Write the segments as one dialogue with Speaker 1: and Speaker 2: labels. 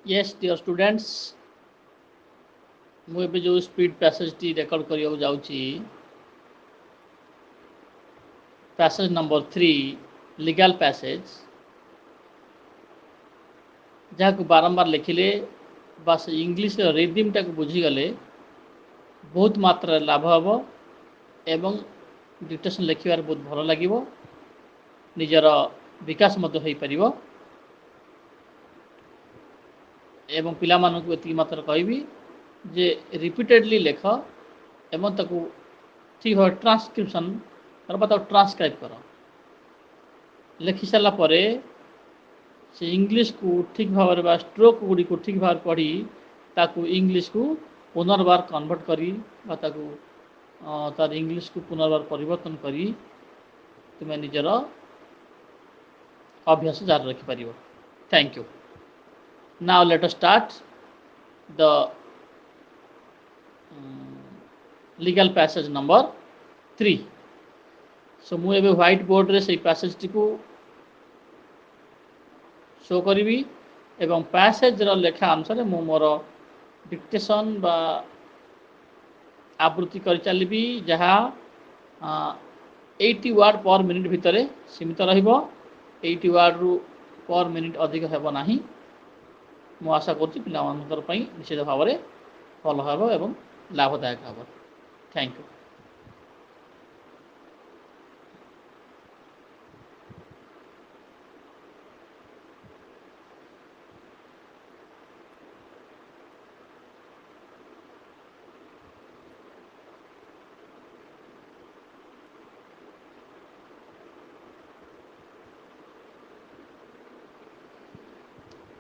Speaker 1: Yes, dear students, ମୁଁ ଏବେ ଯେଉଁ ସ୍ପିଡ୍ ପ୍ୟାସେଜଟି ରେକର୍ଡ କରିବାକୁ ଯାଉଛି, ପ୍ୟାସେଜ ନମ୍ବର 3 ଲିଗାଲ ପ୍ୟାସେଜ, ଯାହାକୁ ବାରମ୍ବାର ଲେଖିଲେ ବା ସେ ଇଂଲିଶର ରିଦିମଟାକୁ ବୁଝିଗଲେ ବହୁତ ମାତ୍ରାରେ ଲାଭ ହେବ ଏବଂ ଡିକ୍ଟେସନ୍ ଲେଖିବାରେ ବହୁତ ଭଲ ଲାଗିବ, ନିଜର ବିକାଶ ମଧ୍ୟ ହୋଇପାରିବ। ଏବଂ ପିଲାମାନଙ୍କୁ ଏତିକି ମାତ୍ର କହିବି ଯେ ରିପିଟେଡ଼ଲି ଲେଖ ଏବଂ ତାକୁ ଠିକ୍ ଭାବରେ ଟ୍ରାନ୍ସକ୍ରିପସନ୍ କର ବା ତାକୁ ଟ୍ରାନ୍ସକ୍ରାଇବ୍ କର। ଲେଖି ସାରିଲା ପରେ ସେ ଇଂଲିଶକୁ ଠିକ୍ ଭାବରେ ବା ଷ୍ଟ୍ରୋକ୍ ଗୁଡ଼ିକୁ ଠିକ୍ ଭାବରେ ପଢ଼ି ତାକୁ ଇଂଲିଶକୁ ପୁନର୍ବାର କନଭର୍ଟ କରି ବା ତାକୁ ତାର ଇଂଲିଶକୁ ପୁନର୍ବାର ପରିବର୍ତ୍ତନ କରି ତୁମେ ନିଜର ଅଭ୍ୟାସ ଜାରି ରଖିପାରିବ। Thank you. Now let us start the legal passage number 3. So ମୁଁ ଏବେ ହ୍ୱାଇଟ୍ ବୋର୍ଡ଼ରେ ସେଇ ପ୍ୟାସେଜଟିକୁ ଶୋ କରିବି ଏବଂ ପ୍ୟାସେଜର ଲେଖା ଅନୁସାରେ ମୁଁ ମୋର ଡିକ୍ଟେସନ୍ ବା ଆବୃତ୍ତି କରିଚାଲିବି, ଯାହା 80 ୱାର୍ଡ଼ ପର୍ ମିନିଟ୍ ଭିତରେ ସୀମିତ ରହିବ। 80 ୱାର୍ଡ଼ରୁ ପର୍ ମିନିଟ୍ ଅଧିକ ହେବ ନାହିଁ। ମୁଁ ଆଶା କରୁଛି ପିଲାମାନଙ୍କର ପାଇଁ ନିଶ୍ଚିତ ଭାବରେ ଭଲ ହେବ ଏବଂ ଲାଭଦାୟକ ହେବ। Thank you.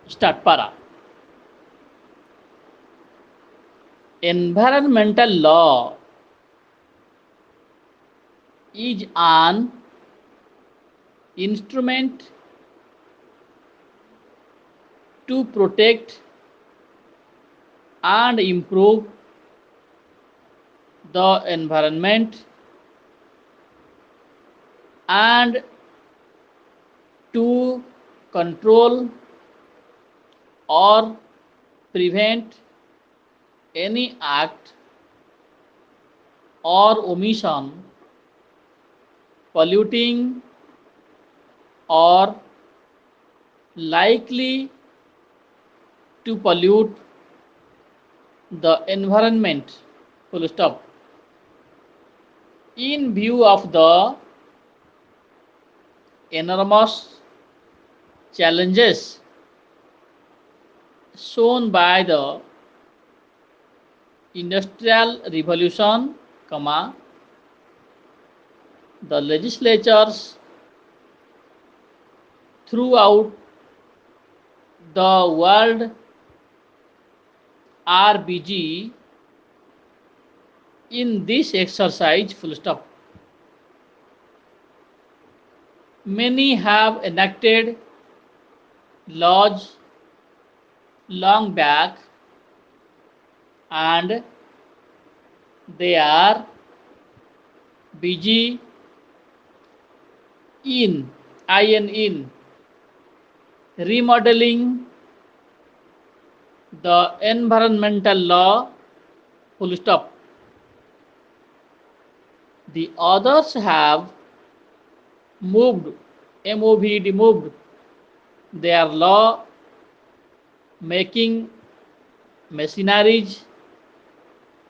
Speaker 1: Start para. Environmental law is an instrument to protect and improve the environment and to control or prevent any act or omission polluting or likely to pollute the environment. Full stop. In view of the enormous challenges shown by the industrial revolution, the legislatures throughout the world are busy in this exercise. Full stop. Many have enacted laws long back and they are busy in remodeling the environmental law. Full stop. The others have moved their law making machineries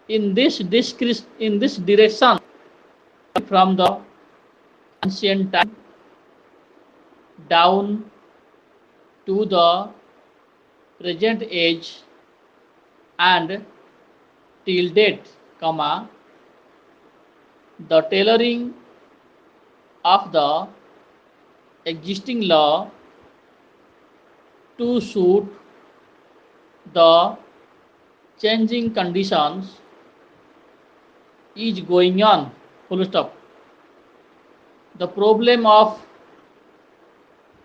Speaker 1: in this direction from the ancient time down to the present age and till date, the tailoring of the existing law to suit the changing conditions is going on. Full stop. The problem of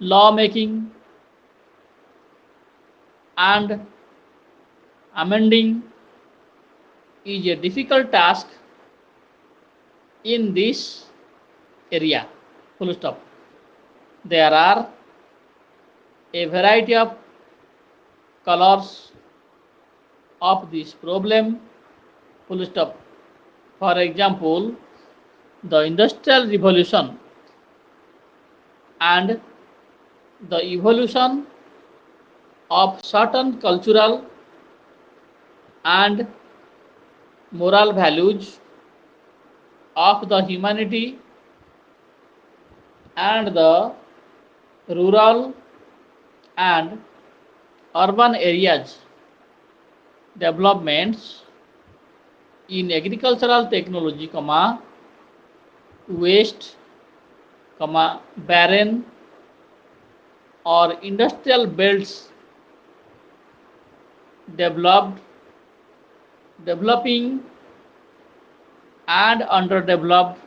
Speaker 1: law making and amending is a difficult task in this area. Full stop. There are a variety of colors of this problem, full stop. For example, the Industrial Revolution and the evolution of certain cultural and moral values of the humanity and the rural and urban areas developments in agricultural technology, waste, barren or industrial belts developed, developing and underdeveloped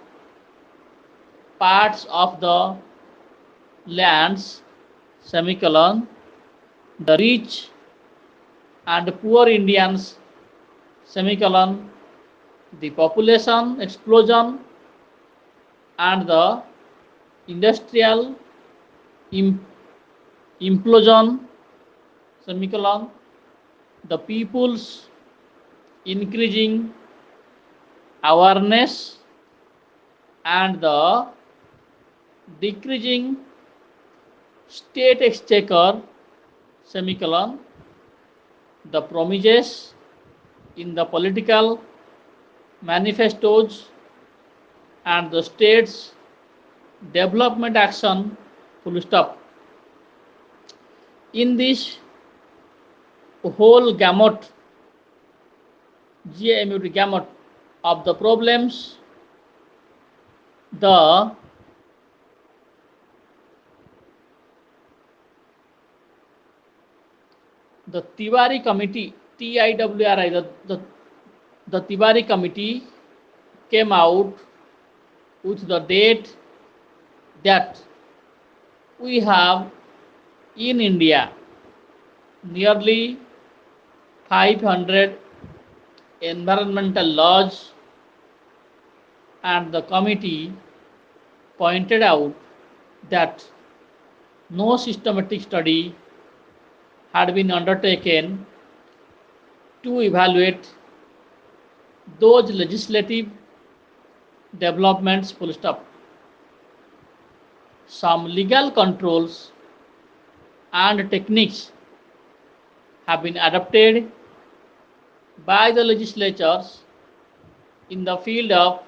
Speaker 1: parts of the lands, semicolon, the rich and poor Indians, semicolon, the population explosion and the industrial implosion, semicolon, the people's increasing awareness and the decreasing state exchequer, semicolon, the promises in the political manifestos and the state's development action, full stop. In this whole gamut, gamut of the problems, the Tiwari committee, TIWRI, the Tiwari committee came out with the date that we have in India nearly 500 environmental laws, and the committee pointed out that no systematic study had been undertaken to evaluate those legislative developments, full stop. Some legal controls and techniques have been adopted by the legislatures in the field of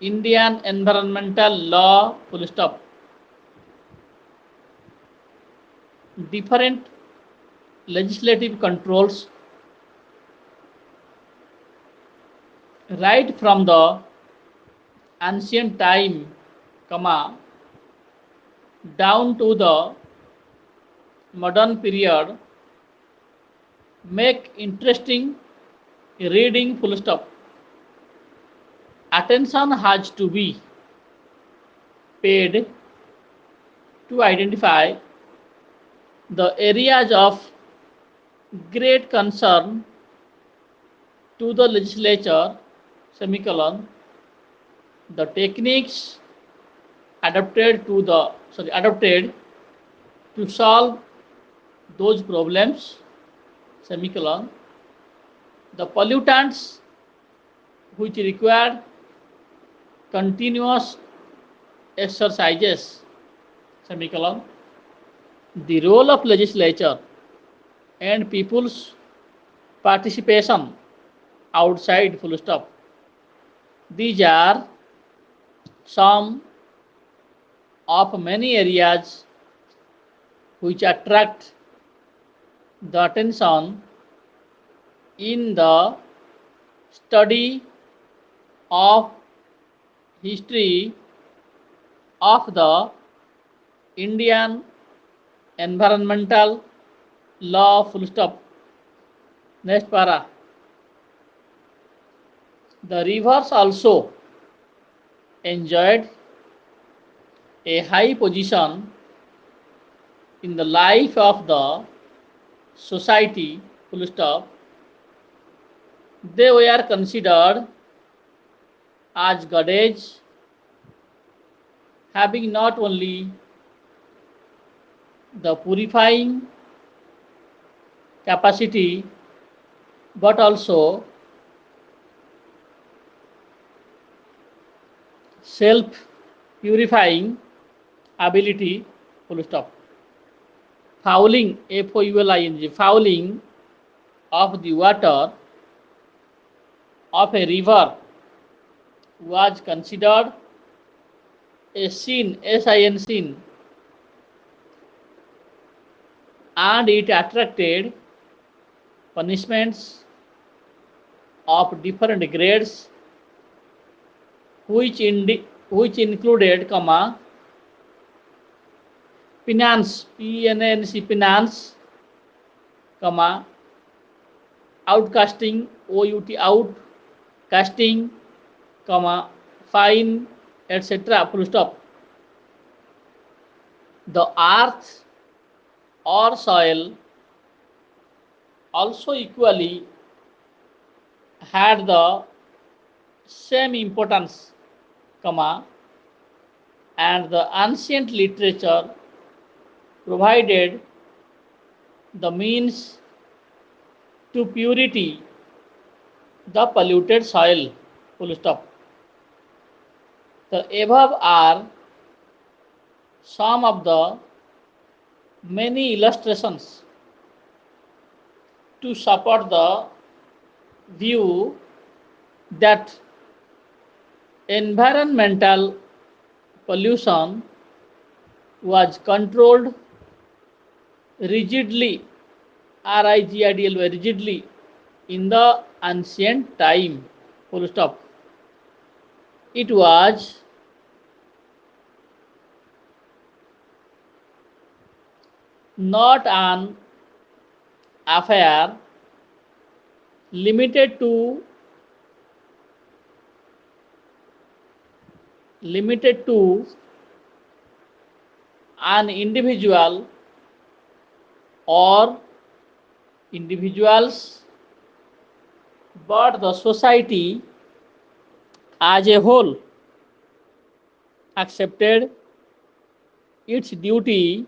Speaker 1: Indian environmental law, full stop. Different legislative controls right from the ancient time, down to the modern period make interesting reading, full stop. Attention has to be paid to identify the areas of great concern to the legislature, semicolon, the techniques adapted to solve those problems, semicolon, the pollutants which require continuous exercises, semicolon, the role of legislature and people's participation outside, full stop. These are some of many areas which attract the attention in the study of history of the Indian environmental law, full stop. Next para. The rivers also enjoyed a high position in the life of the society, full stop. They were considered as goddess, having not only the purifying capacity, but also self-purifying ability, full stop. Fouling, Fouling, fouling of the water of a river was considered a sin, sin sin, and it attracted punishments of different grades, which included, penance, PNNC, penance, outcasting, out, casting, fine, etc. Full stop. The earth or soil also equally had the same importance, and the ancient literature provided the means to purity the polluted soil, full stop. The above are some of the many illustrations to support the view that environmental pollution was controlled rigidly, rigidly, in the ancient time, full stop. It was not an affair limited to an individual or individuals, but the society as a whole accepted its duty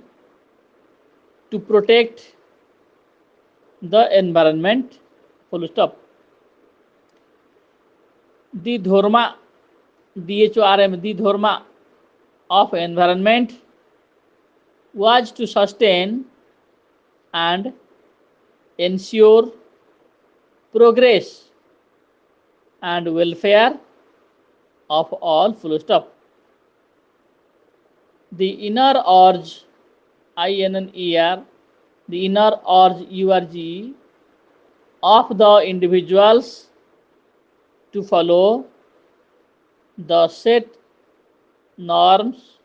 Speaker 1: to protect the environment, full stop. The dharma, DHORM, the dharma of environment was to sustain and ensure progress and welfare of all, full stop. The inner urge, INNER, the inner urge, URG, of the individuals to follow the set norms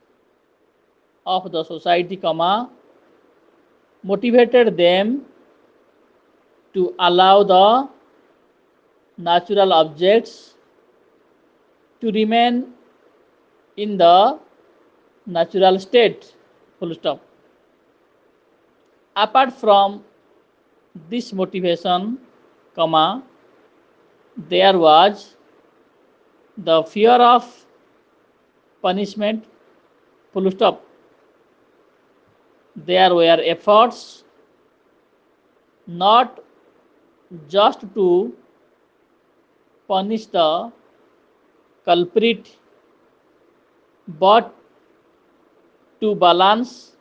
Speaker 1: of the society, motivated them to allow the natural objects to remain in the natural state, full stop. Apart from this motivation, there was the fear of punishment, full stop. There were efforts not just to punish the culprit, but to balance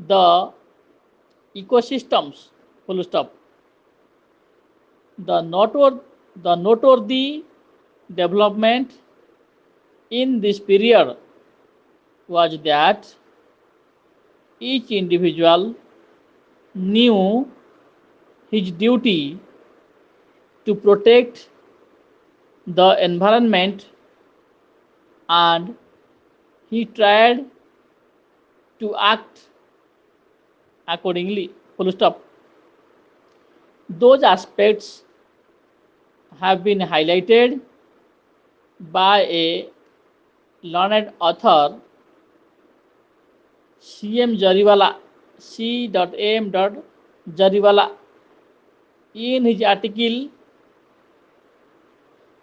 Speaker 1: the ecosystems, full stop. The noteworthy development in this period was that each individual knew his duty to protect the environment, and he tried to act accordingly, full stop. Those aspects have been highlighted by a learned author, C.M. Jariwala, C.M. Jariwala, in his article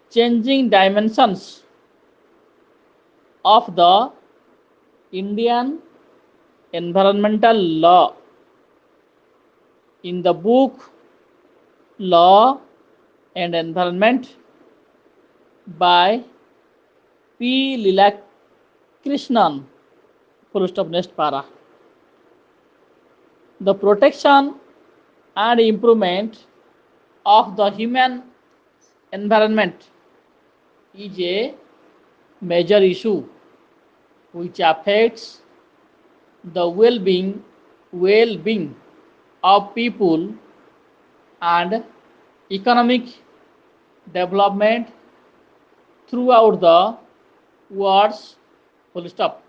Speaker 1: Changing Dimensions of the Indian Environmental Law. In the book Law and Environment by P. Lilakrishnan, full stop, next para. The protection and improvement of the human environment is a major issue which affects the well-being of people and economic development throughout the world. Full stop.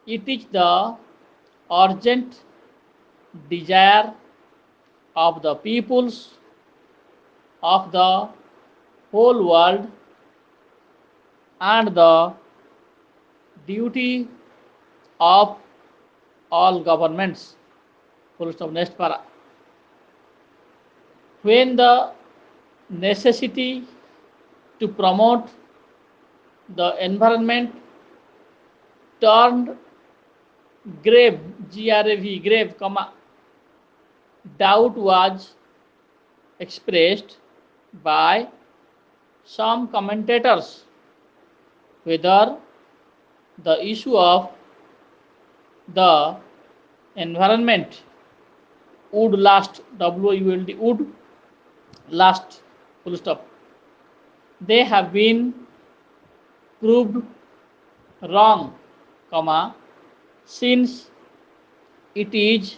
Speaker 1: It is the urgent desire of the peoples of the whole world and the duty of all governments. Full stop, next para. When the necessity to promote the environment turned grave, grave, doubt was expressed by some commentators whether the issue of the environment would last, WOULD, would last, full stop. They have been proved wrong, since it is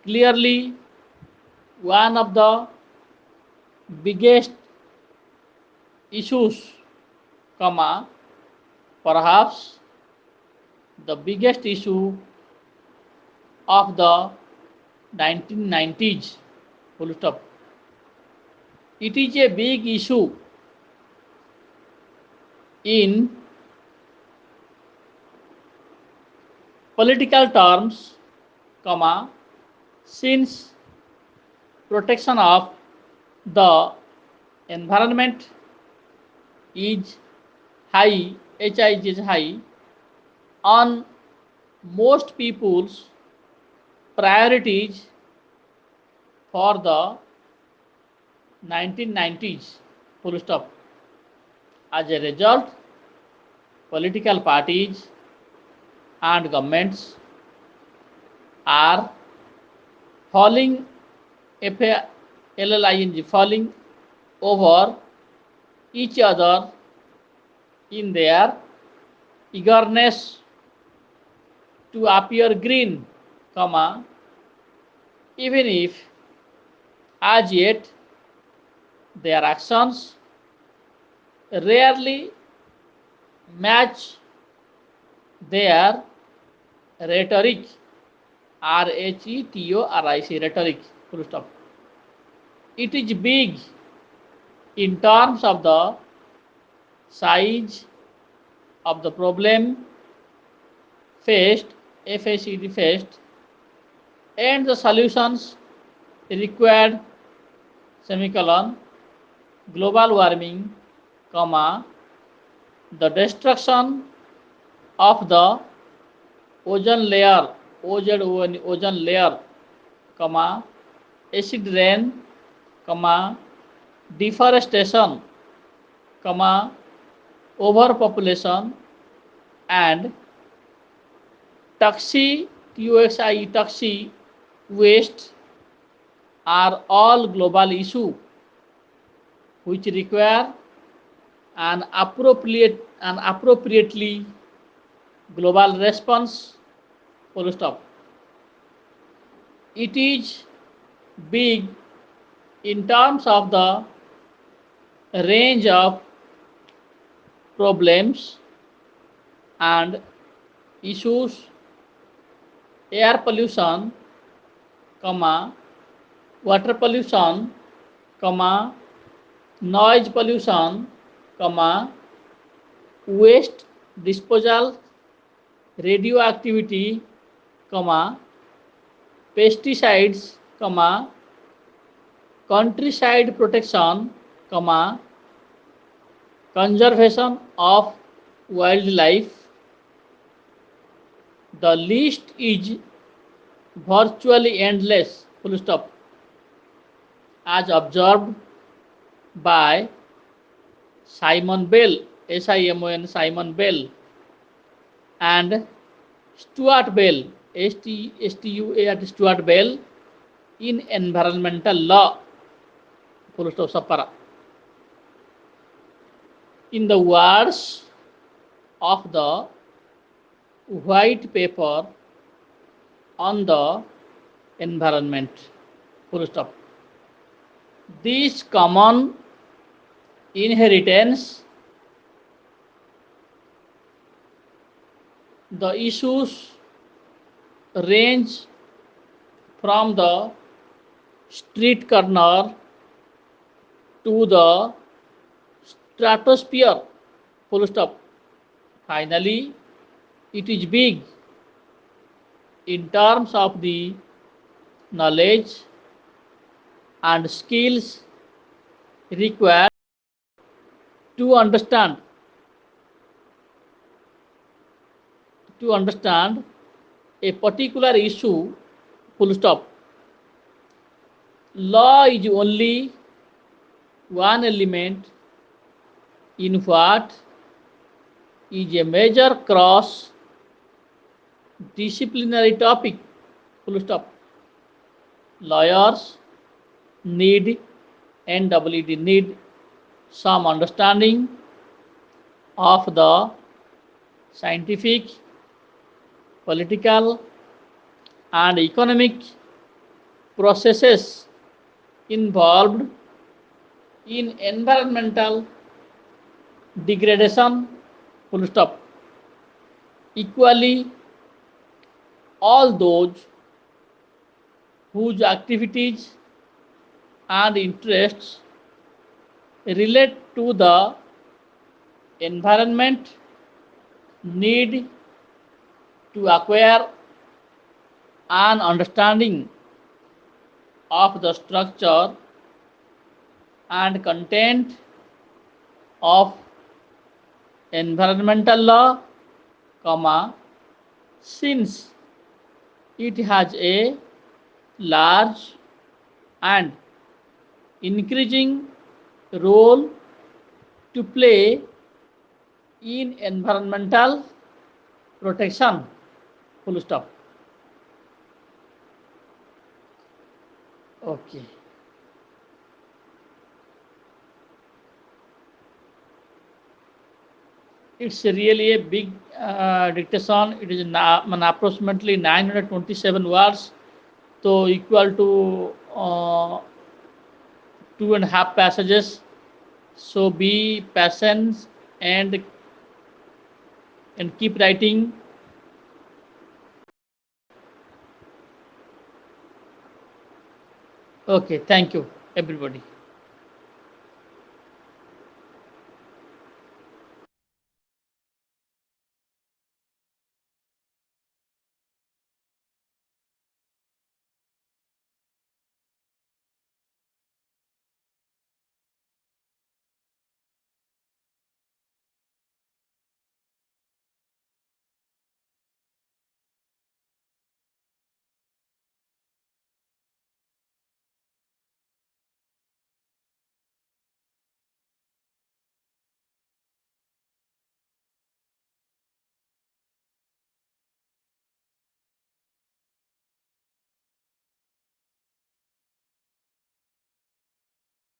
Speaker 1: clearly one of the biggest issues, perhaps the biggest issue of the 1990s, full stop. It is a big issue in political terms, since protection of the environment is high, HI is high on most people's priorities for the 1990s, full stop. As a result, political parties and governments are falling, falling over each other in their eagerness to appear green, even if as yet their actions rarely match their rhetoric, RHETORIC, rhetoric, full stop. It is big in terms of the size of the problem faced, FACD faced, and the solutions required, global warming, the destruction of the ozone layer, ozone layer, acid rain, deforestation, overpopulation, and toxic waste are all global issues which require an appropriately global response, full stop. It is big in terms of the range of problems and issues: air pollution, water pollution, noise pollution, waste disposal, radioactivity, pesticides, countryside protection, conservation of wildlife. The list is virtually endless, full stop, as observed by Simon Bell, Simon, Simon Bell, and Stuart Bell, Stuart, Stuart Bell, in environmental law, full stop, Sapara. In the words of the white paper on the environment, full stop. This common inheritance, the issues range from the street corner to the stratosphere, full stop. Finally, it is big in terms of the knowledge and skills required to understand a particular issue, full stop. Law is only one element in what is a major cross disciplinary topic, full stop. Lawyers need NWD need some understanding of the scientific, political, and economic processes involved in environmental degradation, full stop. Equally, all those whose activities and interests relate to the environment need to acquire an understanding of the structure and content of environmental law, since it has a large and increasing role to play in environmental protection, full stop. Okay. It's really a big dictation. It is approximately 927 words, so equal to 2.5 passages. So be patient and keep writing. Okay, thank you everybody.